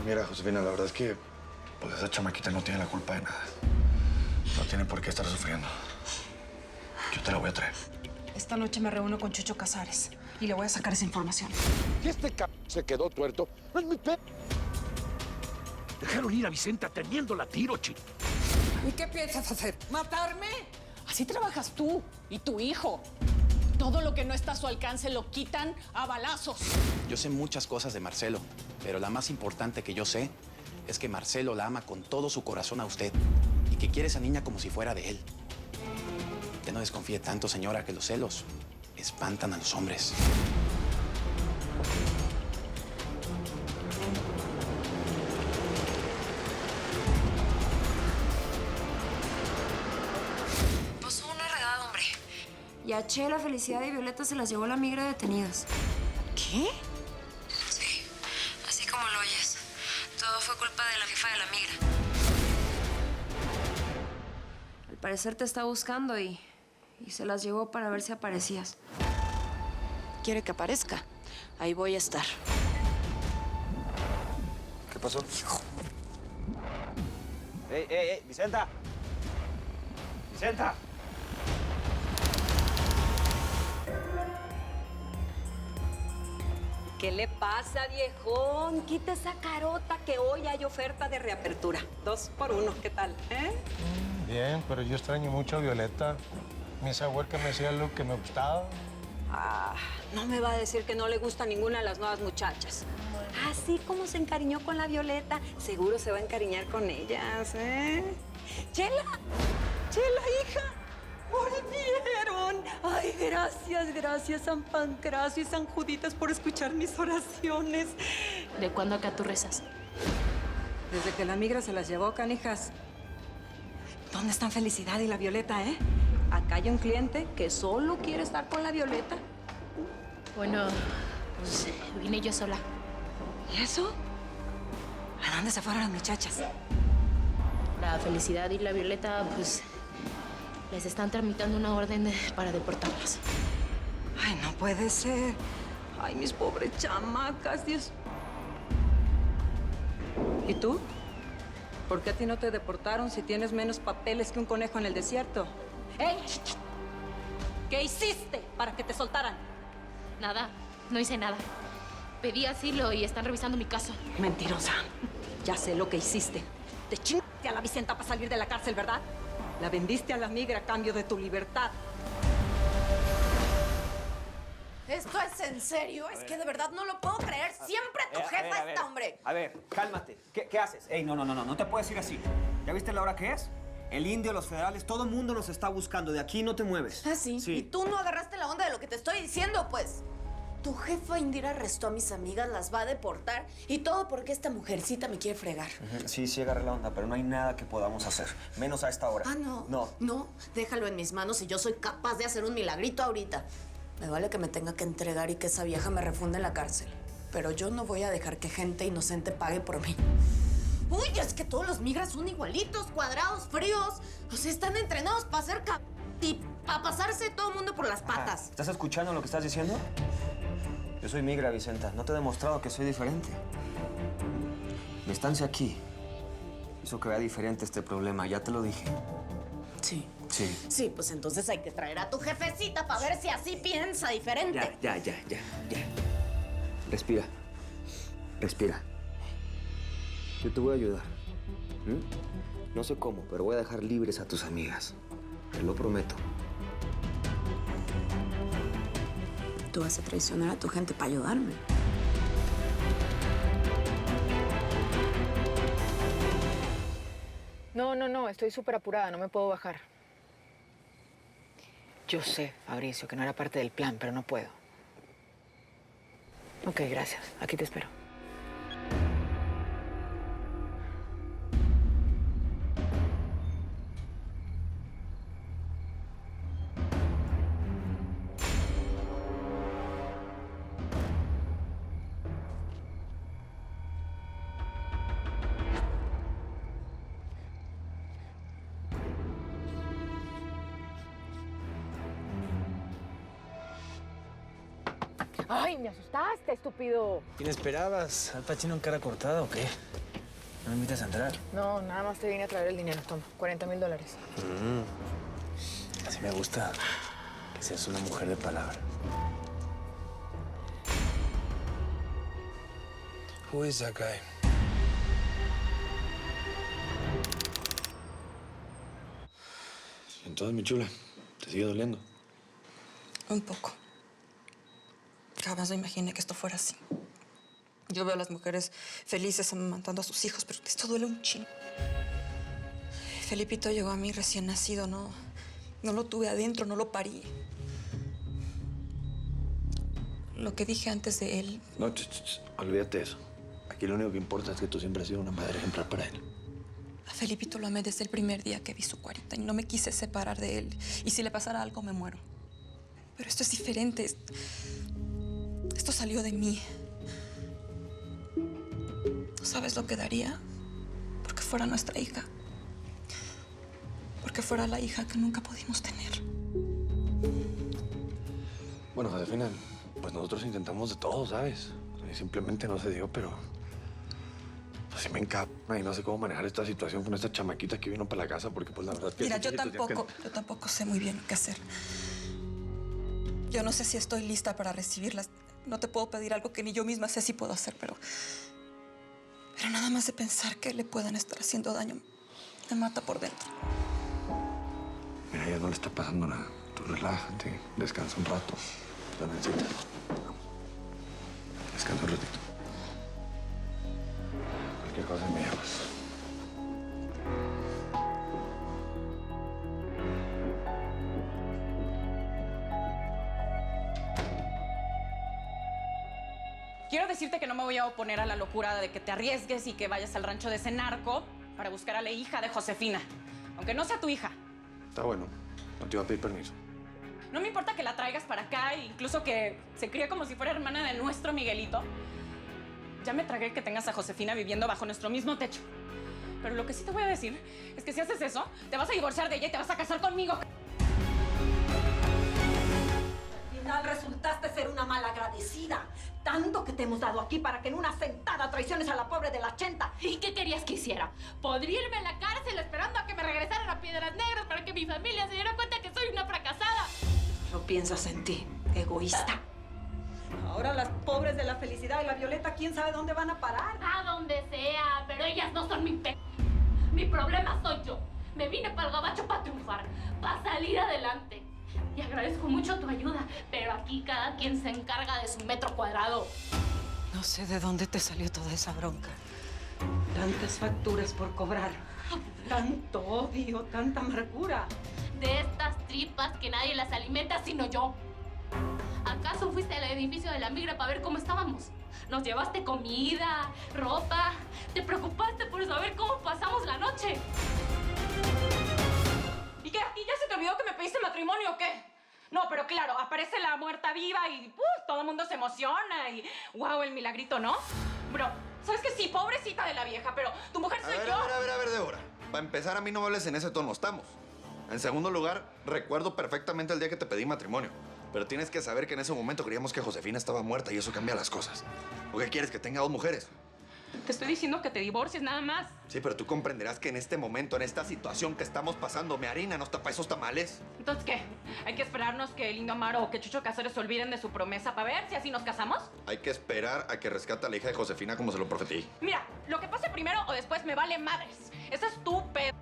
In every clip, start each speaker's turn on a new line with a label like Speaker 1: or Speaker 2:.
Speaker 1: Mira, Josefina, la verdad es que pues esa chamaquita no tiene la culpa de nada. No tiene por qué estar sufriendo. Yo te la voy a traer.
Speaker 2: Esta noche me reúno con Chucho Casares y le voy a sacar esa información.
Speaker 3: Si este se quedó tuerto, no es mi pe...
Speaker 4: Dejaron ir a Vicenta teniéndola a tiro, chico.
Speaker 5: ¿Y qué piensas hacer? ¿Matarme? Así trabajas tú y tu hijo. Todo lo que no está a su alcance lo quitan a balazos.
Speaker 6: Yo sé muchas cosas de Marcelo, pero la más importante que yo sé es que Marcelo la ama con todo su corazón a usted y que quiere a esa niña como si fuera de él. Usted no desconfíe tanto, señora, que los celos espantan a los hombres.
Speaker 2: Pasó una redada, hombre. Y a Chela, Felicidad y Violeta se las llevó la migra detenidas.
Speaker 5: ¿Qué?
Speaker 2: Sí, así como lo oyes. Todo fue culpa de la jefa de la migra. Al parecer te está buscando y se las llevó para ver si aparecías.
Speaker 5: ¿Quiere que aparezca? Ahí voy a estar.
Speaker 1: ¿Qué pasó?
Speaker 7: ¡Ey! ¡Vicenta! ¡Vicenta!
Speaker 8: ¿Qué le pasa, viejón? Quita esa carota que hoy hay oferta de reapertura. 2 por 1, ¿qué tal?
Speaker 9: Bien, pero yo extraño mucho a Violeta. Mi esa huerca me hacía lo que me gustaba.
Speaker 8: Ah, no me va a decir que no le gusta ninguna de las nuevas muchachas. Así como se encariñó con la Violeta, seguro se va a encariñar con ellas, ¿eh? ¡Chela! ¡Chela, hija! ¡Volvieron! Ay, gracias, San Pancracio y San Juditas por escuchar mis oraciones.
Speaker 10: ¿De cuándo acá tú rezas?
Speaker 8: Desde que la migra se las llevó, canijas. ¿Dónde están Felicidad y la Violeta, eh? Acá hay un cliente que solo quiere estar con la Violeta.
Speaker 10: Bueno, pues vine yo sola.
Speaker 8: ¿Y eso? ¿A dónde se fueron las muchachas?
Speaker 10: La Felicidad y la Violeta, pues, les están tramitando una orden para deportarlas.
Speaker 8: Ay, no puede ser. Ay, mis pobres chamacas, Dios. ¿Y tú? ¿Por qué a ti no te deportaron si tienes menos papeles que un conejo en el desierto? ¡Ey! ¿Qué hiciste para que te soltaran?
Speaker 10: Nada, no hice nada. Pedí asilo y están revisando mi caso.
Speaker 8: Mentirosa. Ya sé lo que hiciste. Te chingaste a la Vicenta para salir de la cárcel, ¿verdad? La vendiste a la migra a cambio de tu libertad.
Speaker 11: ¿Esto es en serio? Es que de verdad no lo puedo creer. Siempre tu jefa está, hombre.
Speaker 7: A ver, cálmate. ¿Qué haces? Ey, no te puedes ir así. ¿Ya viste la hora que es? El indio, los federales, todo el mundo nos está buscando. De aquí no te mueves.
Speaker 11: ¿Ah, sí? ¿Y tú no agarraste la onda de lo que te estoy diciendo, pues? Tu jefa Indira arrestó a mis amigas, las va a deportar y todo porque esta mujercita me quiere fregar.
Speaker 7: Sí, agarré la onda, pero no hay nada que podamos hacer. Menos a esta hora.
Speaker 11: Ah, no.
Speaker 7: No,
Speaker 11: Déjalo en mis manos y yo soy capaz de hacer un milagrito ahorita. Me vale que me tenga que entregar y que esa vieja me refunda en la cárcel. Pero yo no voy a dejar que gente inocente pague por mí. Uy, es que todos los migras son igualitos, cuadrados, fríos. O sea, están entrenados para hacer y para pasarse todo el mundo por las patas.
Speaker 7: ¿Estás escuchando lo que estás diciendo? Yo soy migra, Vicenta. No te he demostrado que soy diferente. Mi estancia aquí hizo que vea diferente este problema. Ya te lo dije.
Speaker 11: Sí.
Speaker 7: Sí.
Speaker 11: Sí, pues entonces hay que traer a tu jefecita para ver si así piensa diferente.
Speaker 7: Ya. Respira. Yo te voy a ayudar. No sé cómo, pero voy a dejar libres a tus amigas. Te lo prometo.
Speaker 11: Tú vas a traicionar a tu gente para ayudarme.
Speaker 12: No, estoy súper apurada, no me puedo bajar. Yo sé, Fabricio, que no era parte del plan, pero no puedo. Ok, gracias. Aquí te espero. ¡Ay, me asustaste, estúpido!
Speaker 7: ¿Quién esperabas? ¿Al Pacino en cara cortada o qué? ¿No me invitas a entrar?
Speaker 12: No, nada más te vine a traer el dinero. Toma, $40,000.
Speaker 7: Así me gusta que seas una mujer de palabra. Who is that guy?
Speaker 1: Entonces, mi chula, ¿te sigue doliendo?
Speaker 11: Un poco. Jamás me imaginé que esto fuera así. Yo veo a las mujeres felices amamantando a sus hijos, pero esto duele un chingo. Felipito llegó a mí recién nacido, no lo tuve adentro, no lo parí. Lo que dije antes de él...
Speaker 1: No, olvídate de eso. Aquí lo único que importa es que tú siempre has sido una madre ejemplar para él.
Speaker 11: A Felipito lo amé desde el primer día que vi su carita y no me quise separar de él. Y si le pasara algo, me muero. Pero esto es diferente. Esto salió de mí. ¿No sabes lo que daría? Porque fuera nuestra hija. Porque fuera la hija que nunca pudimos tener.
Speaker 1: Bueno, Josefina, pues nosotros intentamos de todo, ¿sabes? Y simplemente no se dio, pero... Pues sí me encanta y no sé cómo manejar esta situación con esta chamaquita que vino para la casa, porque pues la verdad es que...
Speaker 11: Mira, yo tampoco sé muy bien qué hacer. Yo no sé si estoy lista para recibirlas. No te puedo pedir algo que ni yo misma sé si puedo hacer, pero nada más de pensar que le puedan estar haciendo daño me mata por dentro.
Speaker 1: Mira, a ella no le está pasando nada. Tú relájate, descansa un rato. La necesitas. Descansa un ratito. Cualquier cosa me llamas.
Speaker 5: Quiero decirte que no me voy a oponer a la locura de que te arriesgues y que vayas al rancho de ese narco para buscar a la hija de Josefina. Aunque no sea tu hija.
Speaker 1: Está bueno. No te iba a pedir permiso.
Speaker 5: No me importa que la traigas para acá e incluso que se críe como si fuera hermana de nuestro Miguelito. Ya me tragué que tengas a Josefina viviendo bajo nuestro mismo techo. Pero lo que sí te voy a decir es que si haces eso, te vas a divorciar de ella y te vas a casar conmigo.
Speaker 8: Al final resultaste ser una malagradecida. Tanto que te hemos dado aquí para que en una sentada traiciones a la pobre de la Chenta.
Speaker 10: ¿Y qué querías que hiciera? ¿Podría irme a la cárcel esperando a que me regresaran a Piedras Negras para que mi familia se diera cuenta que soy una fracasada?
Speaker 8: No piensas en ti, egoísta. Ahora las pobres de la Felicidad y la Violeta, ¿quién sabe dónde van a parar?
Speaker 10: A donde sea, pero ellas no son mi Mi problema soy yo. Me vine para el gabacho para triunfar, para salir adelante. Y agradezco mucho tu ayuda, pero aquí cada quien se encarga de su metro cuadrado.
Speaker 8: No sé de dónde te salió toda esa bronca. Tantas facturas por cobrar. Tanto odio, tanta amargura.
Speaker 10: De estas tripas que nadie las alimenta sino yo. ¿Acaso fuiste al edificio de la migra para ver cómo estábamos? Nos llevaste comida, ropa. Te preocupaste por saber cómo pasamos la noche.
Speaker 5: ¿Y qué? ¿Y ya se te olvidó que me pediste matrimonio o qué? No, pero claro, aparece la muerta viva y todo el mundo se emociona y wow, el milagrito, ¿no? Bro, ¿sabes qué? Sí, pobrecita de la vieja, pero tu mujer soy yo.
Speaker 1: A ver, Débora. Para empezar, a mí no me hables en ese tono, estamos. En segundo lugar, recuerdo perfectamente el día que te pedí matrimonio. Pero tienes que saber que en ese momento creíamos que Josefina estaba muerta y eso cambia las cosas. ¿O qué quieres, que tenga 2 mujeres?
Speaker 5: Te estoy diciendo que te divorcies nada más.
Speaker 1: Sí, pero tú comprenderás que en este momento, en esta situación que estamos pasando, mi harina nos tapa esos tamales.
Speaker 5: Entonces, ¿qué? ¿Hay que esperarnos que Lindo Amaro o que Chucho Cáceres se olviden de su promesa para ver si así nos casamos?
Speaker 1: Hay que esperar a que rescate a la hija de Josefina como se lo prometí.
Speaker 5: Mira, lo que pase primero o después me vale madres. Eso es tu pedo.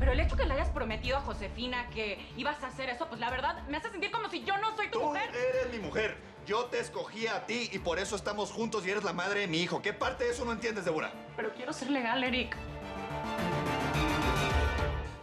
Speaker 5: Pero el hecho que le hayas prometido a Josefina que ibas a hacer eso, pues la verdad me hace sentir como si yo no soy tu mujer.
Speaker 1: Tú eres mi mujer. Yo te escogí a ti y por eso estamos juntos y eres la madre de mi hijo. ¿Qué parte de eso no entiendes, Débora?
Speaker 5: Pero quiero ser legal, Eric.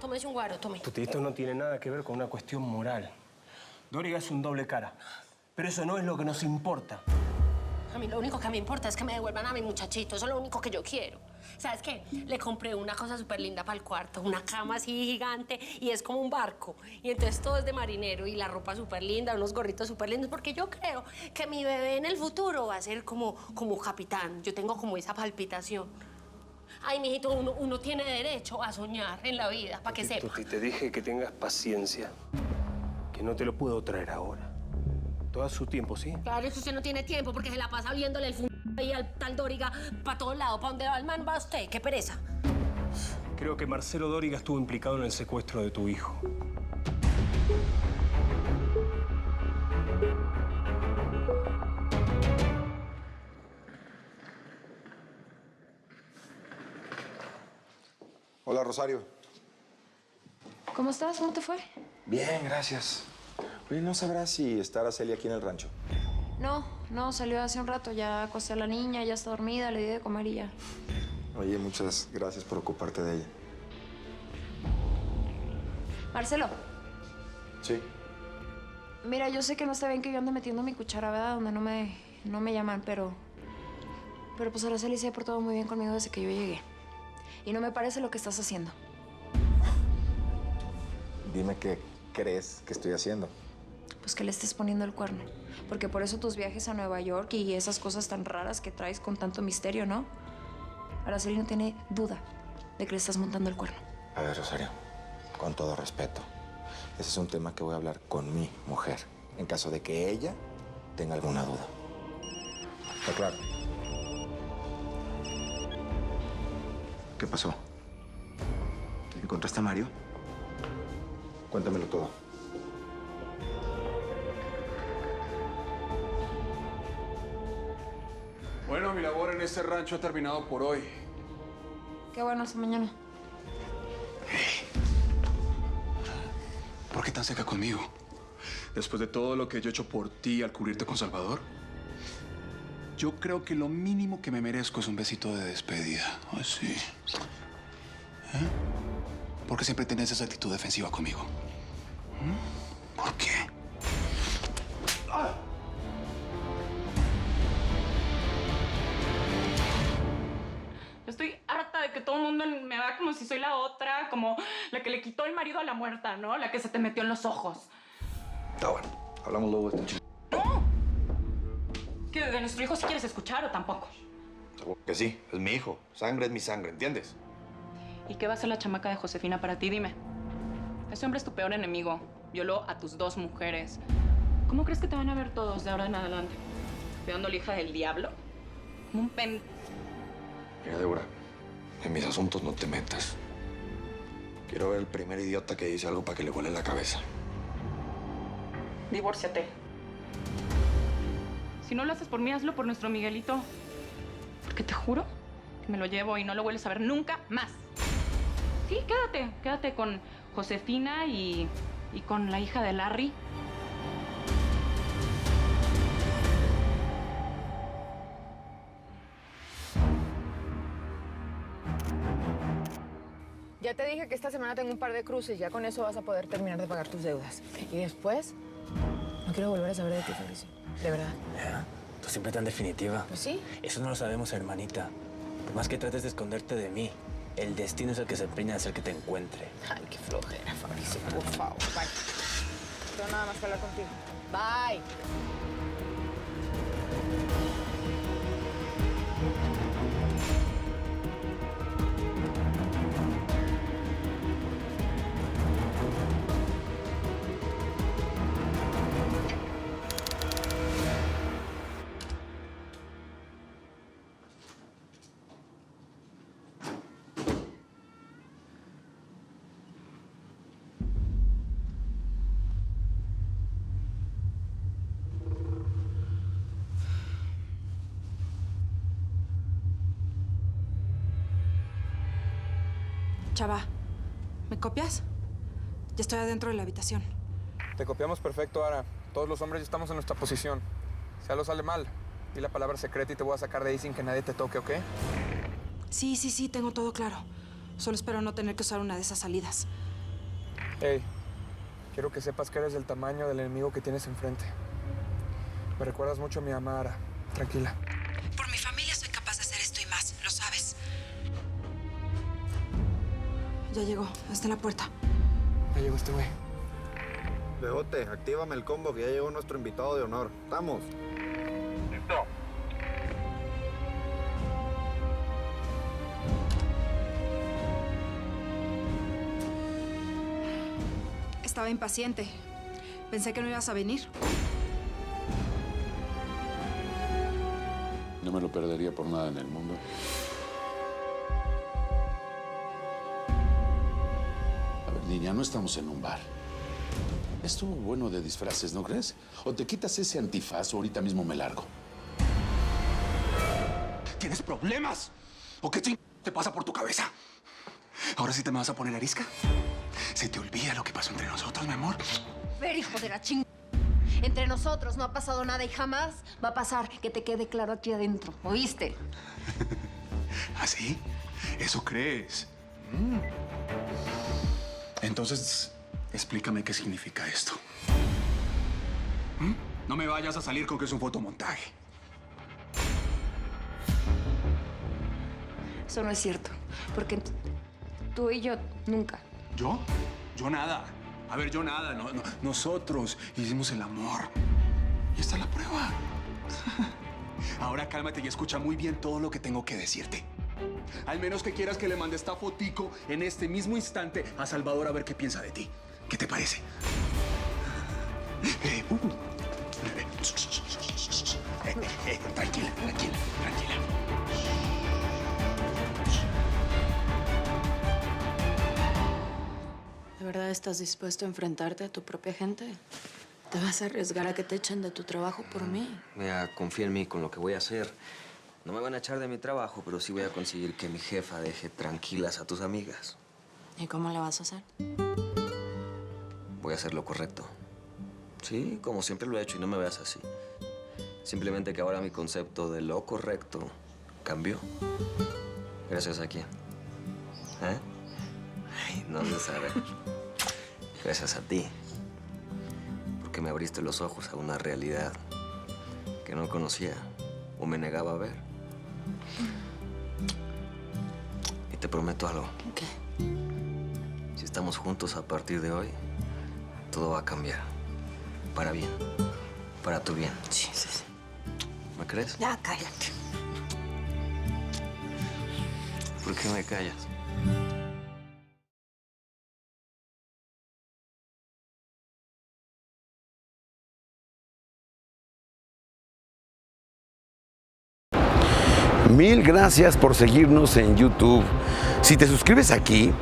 Speaker 10: Tómese un guaro, tome.
Speaker 9: Esto no tiene nada que ver con una cuestión moral. Doriga es un doble cara. Pero eso no es lo que nos importa.
Speaker 10: A mí lo único que me importa es que me devuelvan a mi muchachito. Eso es lo único que yo quiero. ¿Sabes qué? Le compré una cosa súper linda para el cuarto. Una cama así gigante y es como un barco. Y entonces todo es de marinero y la ropa súper linda, unos gorritos súper lindos. Porque yo creo que mi bebé en el futuro va a ser como capitán. Yo tengo como esa palpitación. Ay, mijito, uno tiene derecho a soñar en la vida, para que sepa.
Speaker 9: Tuti, te dije que tengas paciencia. Que no te lo puedo traer ahora. todo a su tiempo, ¿sí?
Speaker 10: Claro, eso usted no tiene tiempo porque se la pasa oliéndole el ahí al tal Dóriga para todos lados. ¿Para dónde va el man? Va usted. ¡Qué pereza!
Speaker 9: Creo que Marcelo Dóriga estuvo implicado en el secuestro de tu hijo.
Speaker 13: Hola, Rosario.
Speaker 2: ¿Cómo estás? ¿Cómo te fue?
Speaker 13: Bien, gracias. Oye, ¿no sabrás si está Araceli aquí en el rancho?
Speaker 2: No, salió hace un rato. Ya acosté a la niña, ya está dormida, le di de comer y ya.
Speaker 13: Oye, muchas gracias por ocuparte de ella.
Speaker 2: Marcelo,
Speaker 13: Sí.
Speaker 2: mira, yo sé que no está bien que yo ande metiendo mi cuchara, ¿verdad? Donde no me llaman, pero pues Araceli se ha portado muy bien conmigo desde que yo llegué. Y no me parece lo que estás haciendo.
Speaker 13: Dime qué crees que estoy haciendo.
Speaker 2: Pues que le estés poniendo el cuerno. Porque por eso tus viajes a Nueva York y esas cosas tan raras que traes con tanto misterio, ¿no? Araceli no tiene duda de que le estás montando el cuerno.
Speaker 13: A ver, Rosario, con todo respeto, ese es un tema que voy a hablar con mi mujer, en caso de que ella tenga alguna duda. ¿Está claro? ¿Qué pasó? ¿Encontraste a Mario? Cuéntamelo todo.
Speaker 14: Bueno, mi labor en este rancho ha terminado por hoy.
Speaker 2: Qué bueno, hasta mañana.
Speaker 14: ¿Por qué tan seca conmigo? Después de todo lo que yo he hecho por ti al cubrirte con Salvador, yo creo que lo mínimo que me merezco es un besito de despedida. Así. ¿Por qué siempre tienes esa actitud defensiva conmigo? ¿Por qué? ¡Ah!
Speaker 5: Yo estoy harta de que todo el mundo me vea como si soy la otra, como la que le quitó el marido a la muerta, ¿no? La que se te metió en los ojos.
Speaker 1: Está bueno. Hablamos luego de este chico.
Speaker 5: ¿Que de nuestro hijo sí quieres escuchar o tampoco?
Speaker 1: Seguro que sí. Es mi hijo. Sangre es mi sangre, ¿entiendes?
Speaker 5: ¿Y qué va a ser la chamaca de Josefina para ti? Dime. Ese hombre es tu peor enemigo. Violó a tus 2 mujeres. ¿Cómo crees que te van a ver todos de ahora en adelante? ¿Cuidando a la hija del diablo? Como un pen...
Speaker 1: Mira, Débora, en mis asuntos no te metas. Quiero ver el primer idiota que dice algo para que le vuele la cabeza.
Speaker 5: Divórciate. Si no lo haces por mí, hazlo por nuestro Miguelito. Porque te juro que me lo llevo y no lo vuelves a ver nunca más. Sí, quédate con Josefina y con la hija de Larry.
Speaker 12: Ya te dije que esta semana tengo un par de cruces. Ya con eso vas a poder terminar de pagar tus deudas. Y después, no quiero volver a saber de ti, Fabricio. De verdad.
Speaker 7: Ya, tú siempre tan definitiva.
Speaker 12: Pues sí.
Speaker 7: Eso no lo sabemos, hermanita. Por más que trates de esconderte de mí, el destino es el que se empeña de hacer que te encuentre.
Speaker 12: Ay, qué flojera, Fabricio. Por favor, bye. Tengo nada más que hablar contigo. Bye.
Speaker 15: Chava, ¿me copias? Ya estoy adentro de la habitación.
Speaker 16: Te copiamos perfecto, Ara. Todos los hombres ya estamos en nuestra posición. Si algo sale mal, di la palabra secreta y te voy a sacar de ahí sin que nadie te toque, ¿ok?
Speaker 15: Sí, tengo todo claro. Solo espero no tener que usar una de esas salidas.
Speaker 16: Hey, quiero que sepas que eres del tamaño del enemigo que tienes enfrente. Me recuerdas mucho a mi mamá, Ara. Tranquila.
Speaker 15: Por mi familia soy capaz de hacer esto y más, lo sabes. Ya llegó, está en la puerta.
Speaker 16: Ya llegó este güey.
Speaker 1: Bebote, actívame el combo que ya llegó nuestro invitado de honor. ¡Estamos!
Speaker 16: Listo.
Speaker 15: Estaba impaciente. Pensé que no ibas a venir.
Speaker 17: No me lo perdería por nada en el mundo. A ver, niña, no estamos en un bar. Estuvo bueno de disfraces, ¿no crees? O te quitas ese antifaz o ahorita mismo me largo.
Speaker 14: ¿Tienes problemas? ¿O qué te pasa por tu cabeza? ¿Ahora sí te me vas a poner arisca? ¿Se te olvida lo que pasó entre nosotros, mi amor?
Speaker 2: Ver, hijo de la ching... Entre nosotros no ha pasado nada y jamás va a pasar, que te quede claro aquí adentro, ¿oíste?
Speaker 14: ¿Así? ¿Eso crees? Entonces, explícame qué significa esto. No me vayas a salir con que es un fotomontaje.
Speaker 2: Eso no es cierto, porque tú y yo nunca.
Speaker 14: ¿Yo? Yo nada. A ver, yo nada. No, nosotros hicimos el amor. Y esta es la prueba. Ahora cálmate y escucha muy bien todo lo que tengo que decirte. Al menos que quieras que le mande esta fotico en este mismo instante a Salvador a ver qué piensa de ti. ¿Qué te parece? Tranquila, tranquila, tranquila.
Speaker 11: ¿De verdad estás dispuesto a enfrentarte a tu propia gente? ¿Te vas a arriesgar a que te echen de tu trabajo por mí?
Speaker 7: Mira, confía en mí con lo que voy a hacer. No me van a echar de mi trabajo, pero sí voy a conseguir que mi jefa deje tranquilas a tus amigas.
Speaker 11: ¿Y cómo le vas a hacer?
Speaker 7: Voy a hacer lo correcto. Sí, como siempre lo he hecho y no me veas así. Simplemente que ahora mi concepto de lo correcto cambió. ¿Gracias a quién? ¿Eh? Ay, no de saber. Gracias a ti. Porque me abriste los ojos a una realidad que no conocía o me negaba a ver. Y te prometo algo.
Speaker 11: ¿Qué?
Speaker 7: Si estamos juntos a partir de hoy, todo va a cambiar. Para bien. Para tu bien.
Speaker 11: Sí, sí, sí.
Speaker 7: ¿Me crees?
Speaker 11: Ya, cállate.
Speaker 7: ¿Por qué me callas?
Speaker 18: Mil gracias por seguirnos en YouTube. Si te suscribes aquí,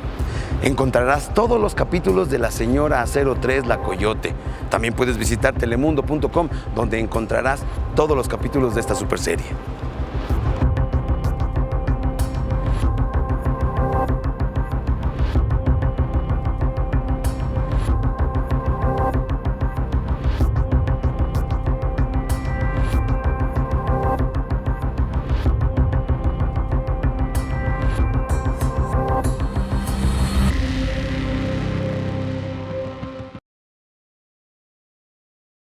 Speaker 18: encontrarás todos los capítulos de La Señora 03, La Coyote. También puedes visitar telemundo.com, donde encontrarás todos los capítulos de esta superserie.